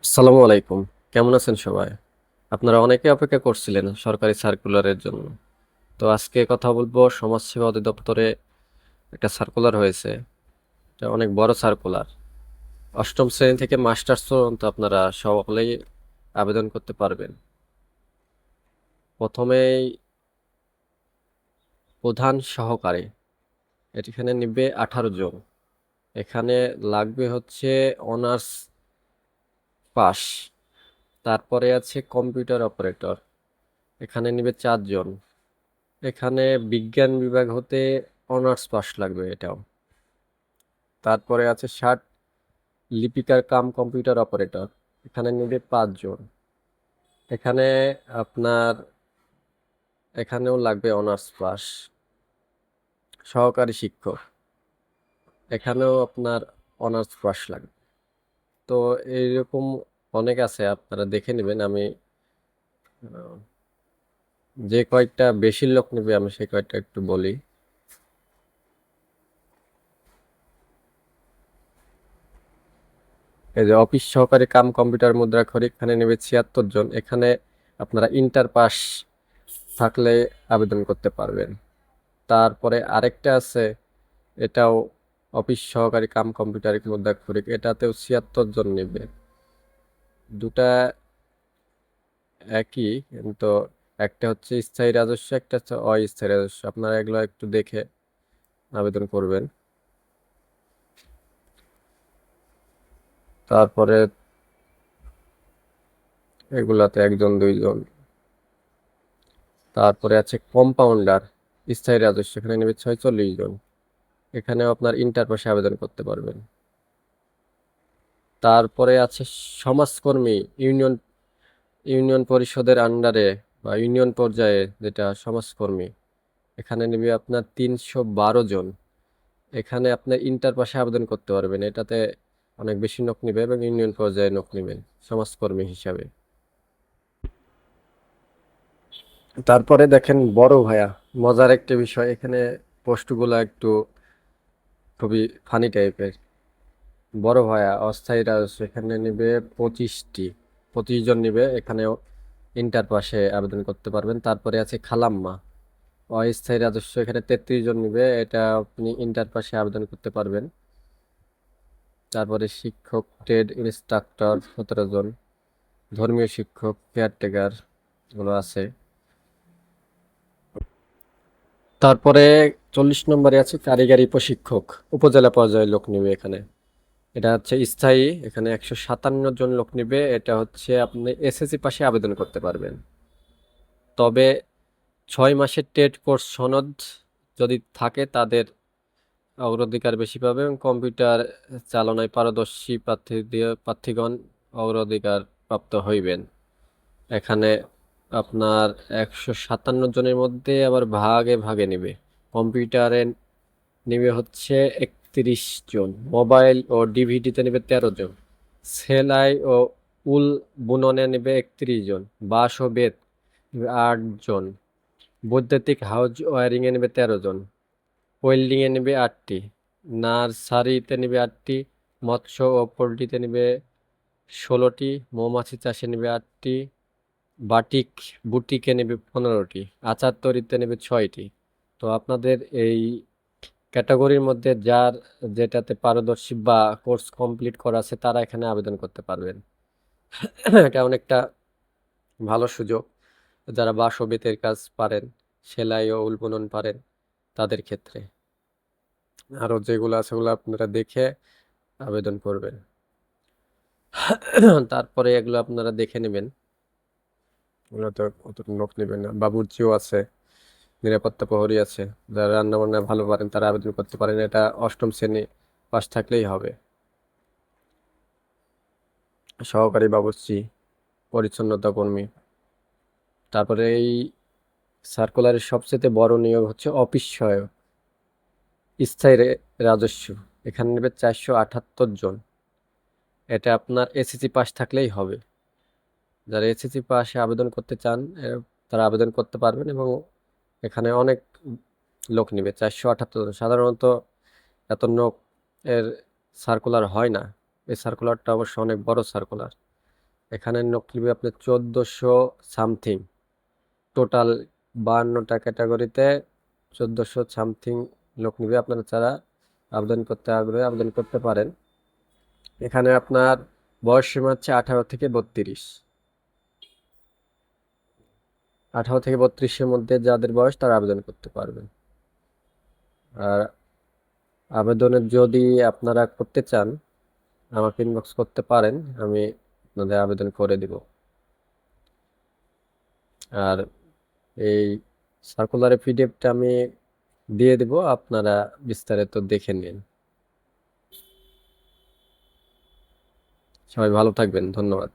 আসসালামু আলাইকুম। কেমন আছেন সবাই? আপনারা অনেকে অপেক্ষা করছিলেন সরকারি সার্কুলারের জন্য। তো আজকে কথা বলবো সমাজসেবা অধিদপ্তরে একটা সার্কুলার হয়েছে। এটা অনেক বড় সার্কুলার। অষ্টম শ্রেণী থেকে মাস্টার্স পর্যন্ত আপনারা সকলেই আবেদন করতে পারবেন। প্রথমেই প্রধান সহকারী, এখানে নিবে 18 জন। এখানে লাগবে হচ্ছে অনার্স পাস। তারপরে আছে কম্পিউটার অপারেটর, এখানে নিবে 4 জন। এখানে বিজ্ঞান বিভাগ হতে অনার্স পাস লাগবে এটাও। তারপরে আছে 60 লিপিকার কাম কম্পিউটার অপারেটর, এখানে নেবে 5 জন। এখানে আপনার এখানেও লাগবে অনার্স পাস। সহকারী শিক্ষক, এখানেও আপনার অনার্স পাস লাগবে। তো এইরকম অনেক আছে, আপনারা দেখে নেবেন। আমি আহ, যে কয়েকটা বেশি লোক নেবে আমি সেই কয়েকটা একটু বলি। এই যে অফিস সহকারী কাম কম্পিউটার মুদ্রাক্ষরিক, এখানে নেবে 76 জন। এখানে আপনারা ইন্টার পাস থাকলে আবেদন করতে পারবেন। তারপরে আরেকটা আছে, এটাও অফিস সহকারী কাম কম্পিউটার মুদ্রাক্ষরিক, এটাতেও 76 জন নেবে। দুটা একই, কিন্তু একটা হচ্ছে স্থায়ী রাজস্ব, একটা হচ্ছে অস্থায়ী রাজস্ব। আপনারা এগুলো একটু দেখে আবেদন করবেন। তারপরে এগুলাতে 1 জন 2 জন। তারপরে আছে কম্পাউন্ডার, স্থায়ী রাজস্ব, এখানে নেবে 46 জন। এখানেও আপনার ইন্টার পাশে আবেদন করতে পারবেন। তারপরে আছে সমাজকর্মী, ইউনিয়ন ইউনিয়ন পরিষদের আন্ডারে বা ইউনিয়ন পর্যায়ে যেটা সমাজকর্মী, এখানে নেবে আপনার 312 জন। এখানে আপনার ইন্টার পাশে আবেদন করতে পারবেন। এটাতে অনেক বেশি নক নিবে এবং ইউনিয়ন পর্যায়ে নক নিবেন সমাজকর্মী হিসাবে। তারপরে দেখেন বড় ভাইয়া, মজার একটা বিষয়, এখানে পোস্টগুলো একটু খুবই ফানি টাইপের। বড় ভাইয়া অস্থায়ী রাজস্ব, এখানে নিবে 25 জন নিবে। এখানেও ইন্টার পাশে আবেদন করতে পারবেন। তারপরে আছে খালাম্মা, অস্থায়ী রাজস্ব, এখানে 33 জন নিবে। এটা আপনি ইন্টার পাশে আবেদন করতে পারবেন। তারপরে শিক্ষক ট্রেড ইনস্ট্রাক্টর 17 জন, ধর্মীয় শিক্ষক কেয়ারটেকার গুলো আছে। তারপরে 40 নম্বরে আছে কারিগরি প্রশিক্ষক, উপজেলা পর্যায়ে লোক নিবে এখানে। এটা হচ্ছে স্থায়ী, এখানে 157 জন লোক নিবে। এটা হচ্ছে আপনি এসএসসি পাশে আবেদন করতে পারবেন। তবে 6 মাসের টেট কোর্স সনদ যদি থাকে তাদের অগ্রাধিকার বেশি পাবে, এবং কম্পিউটার চালনায় পারদর্শী প্রার্থীগণ অগ্রাধিকার প্রাপ্ত হইবেন। এখানে আপনার 157 জনের মধ্যে আবার ভাগে ভাগে নিবে। কম্পিউটারে নিবে হচ্ছে 31 জন, মোবাইল ও ডিভিডিতে নেবে 13 জন, সেলাই ও উল বুননে নেবে 31 জন, বাঁশ ও বেত নেবে 8 জন, বৈদ্যুতিক হাউস ওয়ারিংয়ে নেবে 13 জন, ওয়েল্ডিংয়ে নেবে 8টি, নার্সারিতে নেবে 8টি, মৎস্য ও পোল্ট্রিতে নেবে 16টি, মৌমাছি চাষে নেবে 8টি, বাটিক বুটিকে নেবে 15টি, আচার তৈরিতে নেবে 6টি। তো আপনাদের এই ক্যাটাগরির মধ্যে যার যেটাতে পারদর্শী বা কোর্স কমপ্লিট করা আছে তারা এখানে আবেদন করতে পারবেন। এটা অনেকটা ভালো সুযোগ। যারা বাঁশ ও বেতের কাজ পারেন, সেলাই ও উল বুনন পারেন, তাদের ক্ষেত্রে। আরো যেগুলো আছে ওগুলো আপনারা দেখে আবেদন করবেন। তারপরে এগুলো আপনারা দেখে নেবেন, ওগুলো তো অত নোট নেবেন না। বাবুর্চিও আছে, নিরাপত্তা প্রহরী আছে। যারা রান্না বান্না ভালো পারেন তারা আবেদন করতে পারেন। এটা অষ্টম শ্রেণী পাস থাকলেই হবে। সহকারী বাবুর্চি, পরিচ্ছন্নতা কর্মী। তারপরে এই সার্কুলারের সবচেয়ে বড় নিয়োগ হচ্ছে অফিস সহায়ক, স্থায়ী রাজস্ব, এখানে নেবে 478 জন। এটা আপনার এসএসসি পাস থাকলেই হবে। যারা এসএসসি পাশে আবেদন করতে চান তারা আবেদন করতে পারবেন, এবং এখানে অনেক লোক নিবে, 478 জন। সাধারণত এত লোক এর সার্কুলার হয় না। এই সার্কুলারটা অবশ্য অনেক বড় সার্কুলার। এখানে লোক নিবে আপনার 1400 সামথিং। টোটাল 52টা ক্যাটাগরিতে 1400 সামথিং লোক নিবে। আপনারা যারা আবেদন করতে আগ্রহী আবেদন করতে পারেন। এখানে আপনার বয়স সীমা হচ্ছে 18 থেকে 32। 18 থেকে 32-এর মধ্যে যাদের বয়স তারা আবেদন করতে পারবেন। আর আবেদনের যদি আপনারা করতে চান আমাকে ইনবক্স করতে পারেন, আমি আপনাদের আবেদন করে দিব। আর এই সার্কুলারের পিডিএফটা আমি দিয়ে দিব, আপনারা বিস্তারিত দেখে নিন। সবাই ভালো থাকবেন, ধন্যবাদ।